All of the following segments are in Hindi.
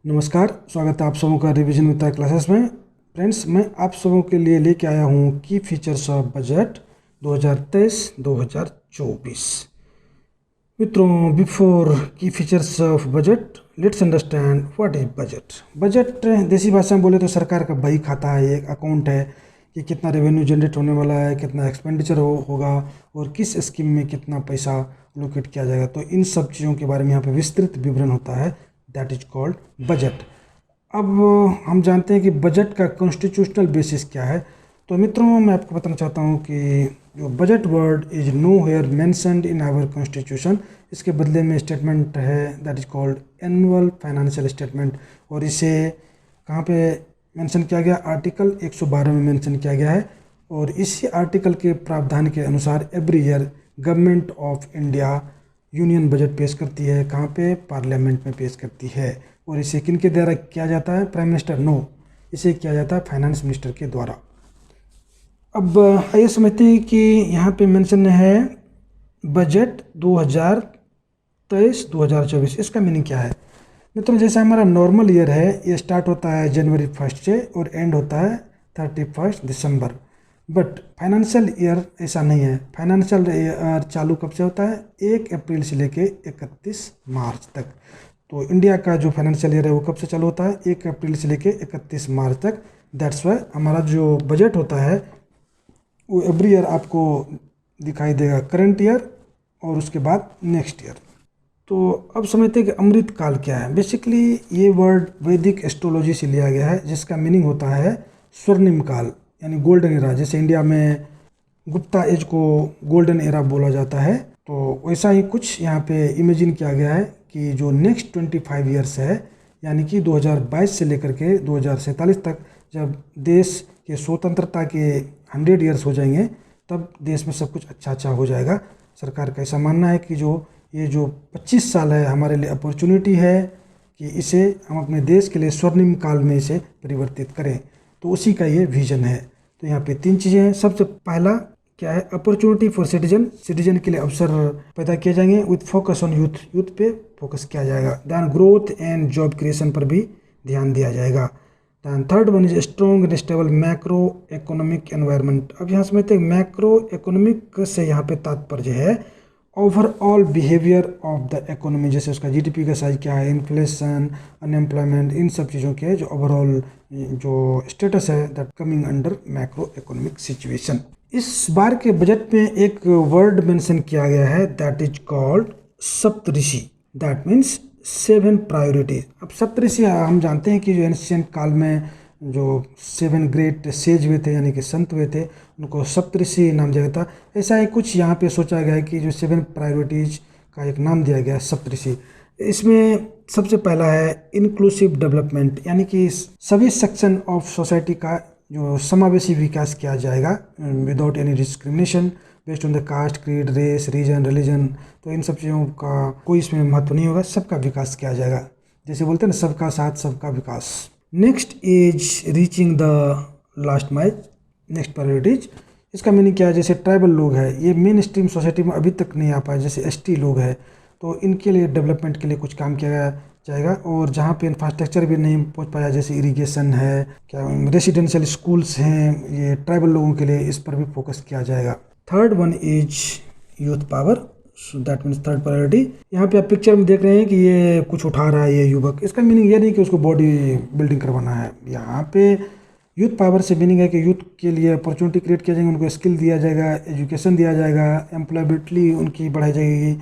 नमस्कार, स्वागत है आप सबों का रिवीजन विद क्लासेस में। फ्रेंड्स, मैं आप सबों के लिए लेके आया हूँ की फीचर्स ऑफ बजट 2023-2024। मित्रों, बिफोर की features of budget let's understand what is budget. Budget देसी भाषा में बोले तो सरकार का बही खाता है, एक अकाउंट है कि कितना रेवेन्यू जनरेट होने वाला है, कितना एक्सपेंडिचर होगा और किस स्कीम में कितना पैसा एलोकेट किया जाएगा। तो इन सब चीज़ों के बारे में यहाँ पे विस्तृत विवरण होता है, दैट इज कॉल्ड बजट। अब हम जानते हैं कि बजट का कॉन्स्टिट्यूशनल बेसिस क्या है। तो मित्रों, मैं आपको बताना चाहता हूँ कि जो budget word is no here mentioned in our constitution, इसके बदले में स्टेटमेंट है that is called annual financial statement. और इसे कहाँ पे मेंशन किया गया? आर्टिकल 112 में मेंशन किया गया है। और इसी आर्टिकल के प्रावधान के अनुसार every year government of India union budget पेश करती है। कहाँ पे? पार्लियामेंट में पेश करती है। और इसे किन के द्वारा किया जाता है? Prime minister? नो, इसे किया जाता है फाइनेंस मिनिस्टर के द्वारा। अब आइए समझते हैं कि यहाँ पे मेंशन है बजट 2023-2024, इसका मीनिंग क्या है। मित्रों, जैसे हमारा नॉर्मल ईयर है, ये स्टार्ट होता है जनवरी 1 से और एंड होता है 31 दिसंबर। बट फाइनेंशियल ईयर ऐसा नहीं है। फाइनेंशियल ईयर चालू कब से होता है? 1 अप्रैल से लेके 31 मार्च तक। तो इंडिया का जो फाइनेंशियल ईयर है वो कब से चालू होता है? 1 अप्रैल से लेके 31 मार्च तक। दैट्स वाई हमारा जो बजट होता है वो एवरी ईयर आपको दिखाई देगा, करंट ईयर और उसके बाद नेक्स्ट ईयर। तो अब समझते हैं कि अमृत काल क्या है। बेसिकली ये वर्ड वैदिक एस्ट्रोलॉजी से लिया गया है, जिसका मीनिंग होता है स्वर्णिम काल, यानी गोल्डन एरा। जैसे इंडिया में गुप्ता एज को गोल्डन एरा बोला जाता है, तो वैसा ही कुछ यहाँ पे इमेजिन किया गया है कि जो नेक्स्ट 25 ईयर्स है, यानी कि 2022 से लेकर के 2047 तक, जब देश के स्वतंत्रता के 100 ईयर्स हो जाएंगे, तब देश में सब कुछ अच्छा हो जाएगा। सरकार का ऐसा मानना है कि ये जो 25 साल है हमारे लिए अपॉर्चुनिटी है कि इसे हम अपने देश के लिए स्वर्णिम काल में इसे परिवर्तित करें। तो उसी का ये विजन है। तो यहाँ पे 3 चीज़ें हैं। सबसे पहला क्या है? अपॉर्चुनिटी फॉर सिटीजन के लिए अवसर पैदा किए जाएंगे विथ फोकस ऑन यूथ पे फोकस किया जाएगा। Then growth and job creation पर भी ध्यान दिया जाएगा। Then third one is strong and stable macro economic environment. अब यहाँ समझते हैं मैक्रो इकोनॉमिक से यहाँ पे तात्पर्य है overall behaviour of the economy. जैसे उसका जीडीपी का साइज क्या है, इन्फ्लेशन, अनएम्प्लॉयमेंट, इन सब चीज़ों के जो ओवरऑल जो स्टेटस है that coming under macro economic situation. इस बार के बजट में एक वर्ड मेंशन किया गया है that is called Saptarishi, that means 7 priorities. अब सप्तऋषि हम जानते हैं कि जो एंशिएंट काल में जो 7 ग्रेट सेज हुए थे, यानी कि संत हुए थे, उनको सप्तऋषि नाम दिया गया था। ऐसा ही कुछ यहाँ पे सोचा गया है कि जो 7 प्रायोरिटीज का एक नाम दिया गया है सप्तऋषि। इसमें सबसे पहला है इंक्लूसिव डेवलपमेंट, यानी कि सभी सेक्शन ऑफ सोसाइटी का जो समावेशी विकास किया जाएगा without any discrimination based on the caste, creed, race, region, religion. तो इन सब चीज़ों का कोई इसमें महत्व नहीं होगा, सबका विकास किया जाएगा। जैसे बोलते हैं ना, सबका साथ सबका विकास। Next is reaching the last mile, next priorities. इसका मीनिंग क्या है? जैसे ट्राइबल लोग हैं, ये मेन स्ट्रीम सोसाइटी में अभी तक नहीं आ पाए, जैसे एसटी लोग हैं, तो इनके लिए डेवलपमेंट के लिए कुछ काम किया जाएगा। और जहाँ पे इंफ्रास्ट्रक्चर भी नहीं पहुँच पाया, जैसे इरिगेशन है, क्या रेसिडेंशियल स्कूल्स हैं ये ट्राइबल लोगों के लिए, इस पर भी फोकस किया जाएगा। Third one is youth power, so that means third priority. यहाँ पे आप पिक्चर में देख रहे हैं कि ये कुछ उठा रहा है ये युवक। इसका मीनिंग ये नहीं कि उसको बॉडी बिल्डिंग करवाना है। यहाँ पे यूथ पावर से मीनिंग है कि यूथ के लिए अपॉर्चुनिटी क्रिएट किया जाएंगे, उनको स्किल दिया जाएगा, एजुकेशन दिया जाएगा, एम्प्लॉयबिलिटी उनकी बढ़ाई जाएगी।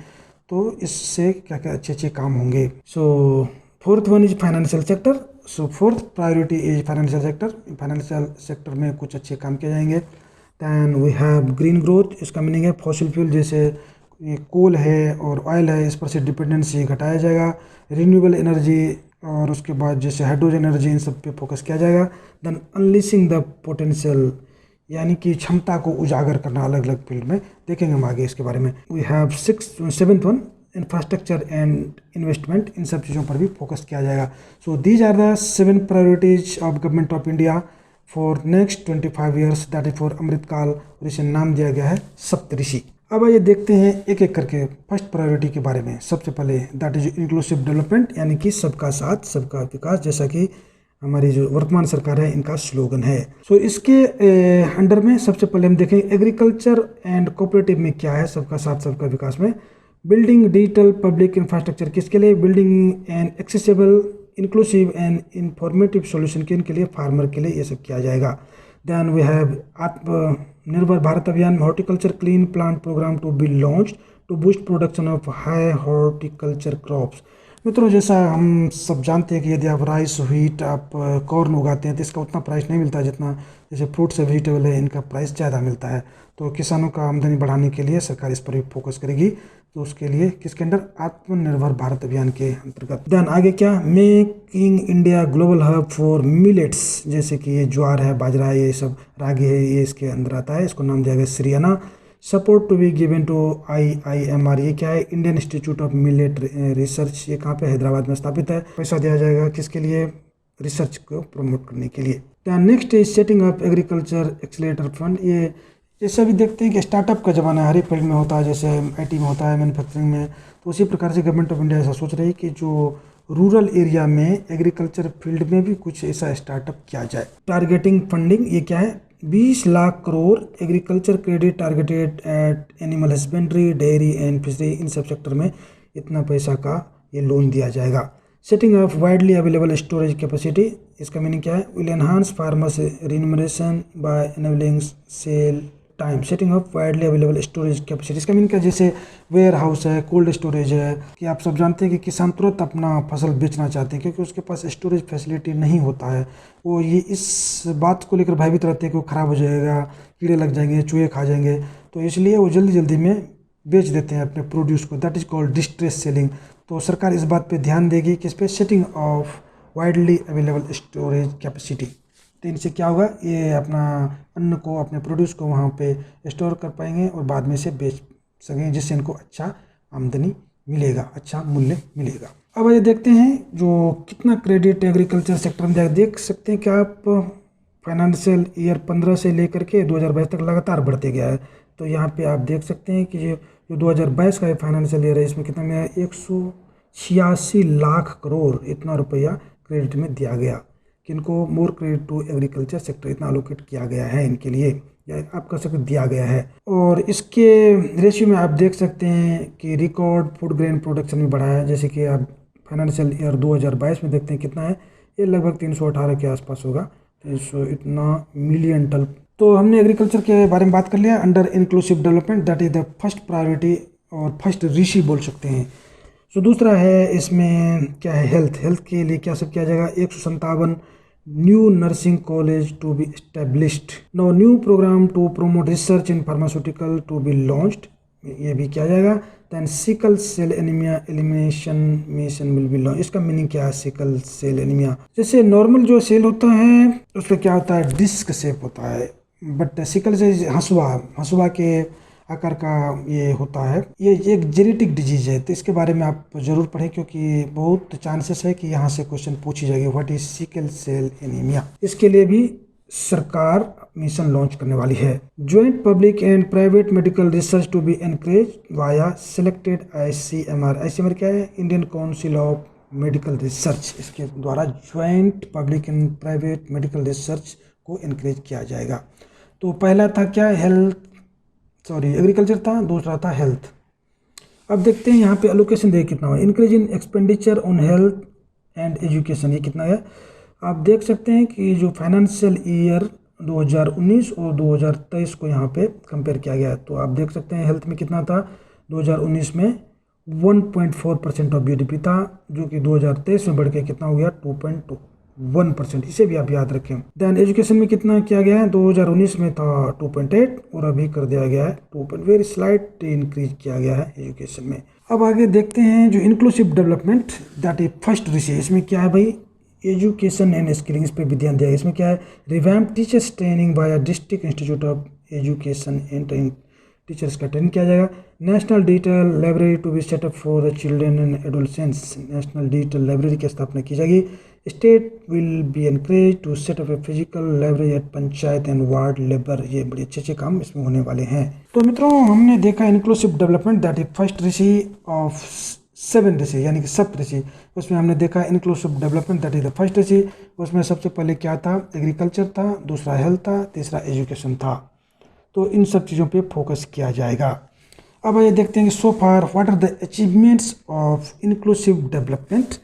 तो इससे क्या क्या अच्छे अच्छे काम होंगे। So fourth one is financial sector. So fourth priority is financial sector. Financial sector में कुछ अच्छे काम किए जाएंगे। Then we have green growth. इसका मीनिंग है फॉसिल फ्यूल, जैसे ये कोल है और ऑयल है, इस पर से डिपेंडेंसी घटाया जाएगा। रिन्यूएबल एनर्जी और उसके बाद जैसे हाइड्रोजन एनर्जी, इन सब पे फोकस किया जाएगा। देन अनलिशिंग द पोटेंशियल, यानी कि क्षमता को उजागर करना अलग अलग फील्ड में, देखेंगे हम आगे इसके बारे में। We have seventh one infrastructure and investment, इन सब चीज़ों पर भी फोकस किया जाएगा। So these are the 7 priorities of government of India for next 25 years, that is for Amritkaal. और इसे नाम दिया गया है सप्तऋषि। अब आइए देखते हैं एक एक करके फर्स्ट प्रायोरिटी के बारे में। सबसे पहले दैट इज इंक्लूसिव डेवलपमेंट, यानी कि सबका साथ सबका विकास, जैसा कि हमारी जो वर्तमान सरकार है इनका स्लोगन है। सो इसके अंडर में सबसे पहले हम देखें एग्रीकल्चर एंड कोऑपरेटिव में क्या है सबका साथ सबका विकास में। बिल्डिंग डिजिटल पब्लिक इंफ्रास्ट्रक्चर किसके लिए, building and accessible inclusive and informative solution के लिए, फार्मर के लिए, ये सब किया जाएगा। Then we have Atmanirbhar Bharat Abhiyan, horticulture clean plant programme to be launched to boost production of high horticulture crops. मित्रों, जैसा हम सब जानते हैं कि यदि आप राइस, व्हीट, आप कॉर्न उगाते हैं तो इसका उतना प्राइस नहीं मिलता जितना जैसे फ्रूट्स और वेजिटेबल है इनका प्राइस ज़्यादा मिलता है। तो किसानों का आमदनी बढ़ाने के लिए सरकार इस पर भी फोकस करेगी। तो उसके लिए किसके अंडर, आत्मनिर्भर भारत अभियान के अंतर्गत। देन आगे क्या, making India global hub for millets, जैसे कि ये ज्वार है, बाजरा है, ये सब रागी है, ये इसके अंदर आता है। इसको नाम दिया गया Shree Anna. Support to be given to IIMR, ये क्या है, Indian institute of millet research. ये कहाँ पे, हैदराबाद में स्थापित है। पैसा दिया जाएगा किसके लिए, रिसर्च को प्रमोट करने के लिए। Then next is setting up agriculture accelerator fund. ये जैसे अभी देखते हैं कि स्टार्टअप का ज़माना हर एक फील्ड में होता है, जैसे IT में होता है, मैन्युफैक्चरिंग में। तो उसी प्रकार से गवर्नमेंट ऑफ इंडिया ऐसा सोच रही है कि जो रूरल एरिया में एग्रीकल्चर फील्ड में भी कुछ ऐसा स्टार्टअप किया जाए। टारगेटिंग फंडिंग, ये क्या है, 20 lakh crore agriculture credit targeted at animal husbandry, dairy and fishery, इन सब सेक्टर में इतना पैसा का ये लोन दिया जाएगा। Setting of widely available storage capacity, इसका मीनिंग क्या है, will enhance farmers remuneration by enabling sale time. Setting up widely available storage capacity, इसका मीन क्या, जैसे वेयर हाउस है, कोल्ड स्टोरेज है, कि आप सब जानते हैं कि किसान तुरंत अपना फसल बेचना चाहते हैं क्योंकि उसके पास स्टोरेज फैसिलिटी नहीं होता है। वो ये इस बात को लेकर भयभीत रहते हैं कि वो ख़राब हो जाएगा, कीड़े लग जाएंगे, चूहे खा जाएंगे, तो इसलिए वो जल्दी जल्दी में बेच देते हैं अपने प्रोड्यूस को। That is called distress selling. तो सरकार इस बात पर ध्यान देगी कि इस पर setting of widely available storage capacity. तो इनसे क्या होगा, ये अपना अन्न को, अपने प्रोड्यूस को वहाँ पे स्टोर कर पाएंगे और बाद में से बेच सकेंगे, जिससे इनको अच्छा आमदनी मिलेगा, अच्छा मूल्य मिलेगा। अब ये देखते हैं जो कितना क्रेडिट एग्रीकल्चर सेक्टर में देख सकते हैं कि आप फाइनेंशियल ईयर 15 से लेकर के 2022 तक लगातार बढ़ते गया है। तो यहाँ पे आप देख सकते हैं कि जो 2022 का फाइनेंशियल ईयर है इसमें कितना में 186 लाख करोड़ इतना रुपया क्रेडिट में दिया गया। किनको, मोर क्रेडिट टू एग्रीकल्चर सेक्टर, इतना अलोकेट किया गया है इनके लिए, या आप कह सकते दिया गया है। और इसके रेशियो में आप देख सकते हैं कि रिकॉर्ड फूड ग्रेन प्रोडक्शन भी बढ़ा है। जैसे कि आप फाइनेंशियल ईयर 2022 में देखते हैं कितना है, ये लगभग 318 के आसपास होगा, 300 इतना मिलियन टन। तो हमने एग्रीकल्चर के बारे में बात कर लिया under inclusive development, that is the first priority और फर्स्ट ऋषि बोल सकते हैं। सो दूसरा है इसमें क्या है, हेल्थ के लिए क्या सब किया जाएगा, 157 new nursing college to be established. No new programme to promote research in pharmaceutical to be launched, ये भी किया जाएगा। Then sickle cell anaemia elimination mission will be launch. इसका मीनिंग क्या है, सिकल सेल एनीमिया, जैसे नॉर्मल जो सेल होता है उसका क्या होता है, डिस्क शेप होता है, बट सिकल से हंसुआ के आकार का ये होता है। ये एक जेनेटिक डिजीज है, तो इसके बारे में आप जरूर पढ़ें क्योंकि बहुत चांसेस है कि यहाँ से क्वेश्चन पूछी जाएगी, what is sickle cell anaemia. इसके लिए भी सरकार मिशन लॉन्च करने वाली है। Joint public and private medical research to be encourage via selected ICMR क्या है, Indian council of medical research. इसके द्वारा joint public and private medical research को एनकरेज किया जाएगा। तो पहला था क्या, एग्रीकल्चर था, दूसरा था हेल्थ। अब देखते हैं यहाँ पे अलोकेशन देखिए कितना हुआ, increase in expenditure on health and education, ये कितना है। आप देख सकते हैं कि जो फाइनेंशियल ईयर 2019 और 2023 को यहाँ पे कंपेयर किया गया है, तो आप देख सकते हैं हेल्थ में कितना था, 2019 में 1.4% ऑफ GDP था, जो कि 2023 में बढ़ के कितना हो गया, 2.1%। इसे भी आप याद रखें। देन एजुकेशन में कितना किया गया है, 2019 में था 2.8 और अभी कर दिया गया है 2. वेरी स्लाइट इंक्रीज किया गया है एजुकेशन में। अब आगे देखते हैं जो inclusive development, that is first rishi. इसमें क्या है भाई, एजुकेशन एंड स्किलिंग, इस पर भी ध्यान दिया गया। इसमें क्या है, revamp teachers training by district institute of education and training, teachers का ट्रेनिंग किया जाएगा। National digital library to be setup for the children and adolescents, national digital library की स्थापना की जाएगी। State will be encourage to set up a physical library at panchayat and ward लेबर। ये बड़े अच्छे काम इसमें होने वाले हैं। तो मित्रों, हमने देखा inclusive development, that is first rishi of 7 rishi यानी कि सप्त ऋषि। उसमें हमने देखा inclusive development, that is the first rishi. उसमें सबसे पहले क्या था? एग्रीकल्चर था, दूसरा हेल्थ था, तीसरा एजुकेशन था। तो इन सब चीज़ों पे फोकस किया जाएगा। अब ये देखते हैं कि so far what are the achievements of inclusive development.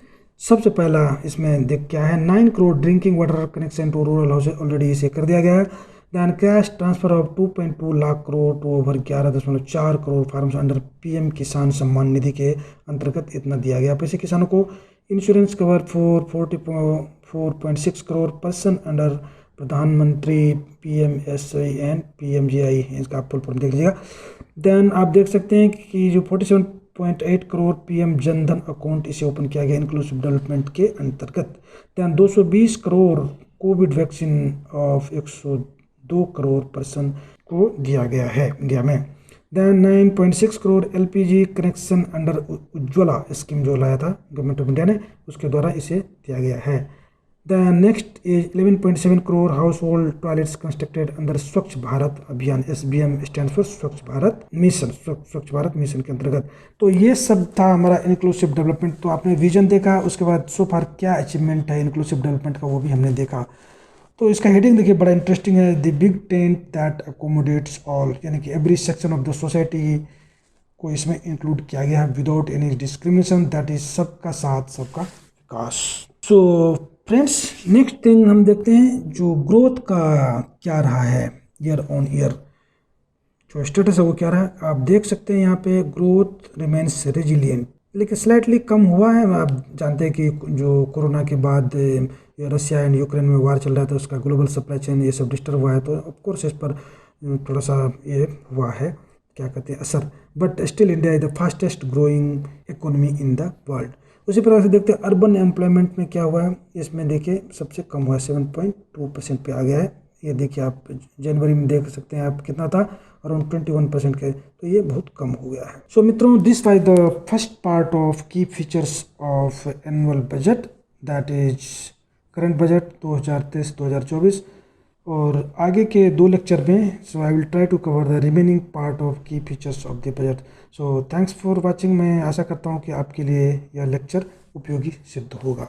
सबसे पहला इसमें देख क्या है, 9 crore drinking water connection to rural house already इसे कर दिया गया है। Then cash transfer of 2.2 lakh crore to over 11.4 crore farms under PM Kisan Samman निधि के अंतर्गत इतना दिया गया पैसे किसानों को। Insurance cover for 44.6 crore person under प्रधानमंत्री PMSY एंड PMGI, इसका आप फुल फॉर्म देख लीजिएगा। देन आप देख सकते हैं कि जो 47.8 करोड़ PM जनधन अकाउंट इसे ओपन किया गया इंक्लूसिव डेवलपमेंट के अंतर्गत। Then 220 crore covid vaccine of 102 crore person को दिया गया है इंडिया में। Then 9.6 crore LPG connection under Ujjwala scheme जो लाया था गवर्नमेंट ऑफ इंडिया ने, उसके द्वारा इसे दिया गया है। The next is 11.7 crore house hold toilets constructed under स्वच्छ भारत अभियान। SBM स्टैंड फॉर स्वच्छ भारत मिशन, स्वच्छ भारत मिशन के अंतर्गत। तो ये सब था हमारा इंक्लूसिव डेवलपमेंट। तो आपने विजन देखा, उसके बाद सो फार क्या अचीवमेंट है इंक्लूसिव डेवलपमेंट का वो भी हमने देखा। तो इसका हेडिंग देखिए बड़ा इंटरेस्टिंग है, the big tent that accommodates all, यानी कि every section of the society को इसमें इंक्लूड किया गया है without any discrimination, that is सबका साथ सबका विकास। सो फ्रेंड्स, नेक्स्ट थिंग हम देखते हैं जो ग्रोथ का क्या रहा है ईयर ऑन ईयर, जो स्टेटस है वो क्या रहा है। आप देख सकते हैं यहाँ पे ग्रोथ रिमेन्स रेजिलियंट, लेकिन स्लाइटली कम हुआ है। आप जानते हैं कि जो कोरोना के बाद ये रशिया एंड यूक्रेन में वार चल रहा था, उसका ग्लोबल सप्लाई चेन ये सब डिस्टर्ब हुआ है, तो ऑफकोर्स इस पर थोड़ा सा ये हुआ है, क्या कहते हैं, असर। But still India is the fastest growing economy in the world. उसी प्रकार से देखते हैं अर्बन एम्प्लॉयमेंट में क्या हुआ है। इसमें देखिए सबसे कम हुआ है, 7.2% पे आ गया है। ये देखिए आप जनवरी में देख सकते हैं आप कितना था, अराउंड 21% के, तो ये बहुत कम हो गया है। सो मित्रों, this was the first part of key features of annual budget, that is current budget 2023-2024। और आगे के 2 लेक्चर में so I will try to cover the remaining part of key features of the budget. So thanks for watching. मैं आशा करता हूँ कि आपके लिए यह लेक्चर उपयोगी सिद्ध होगा।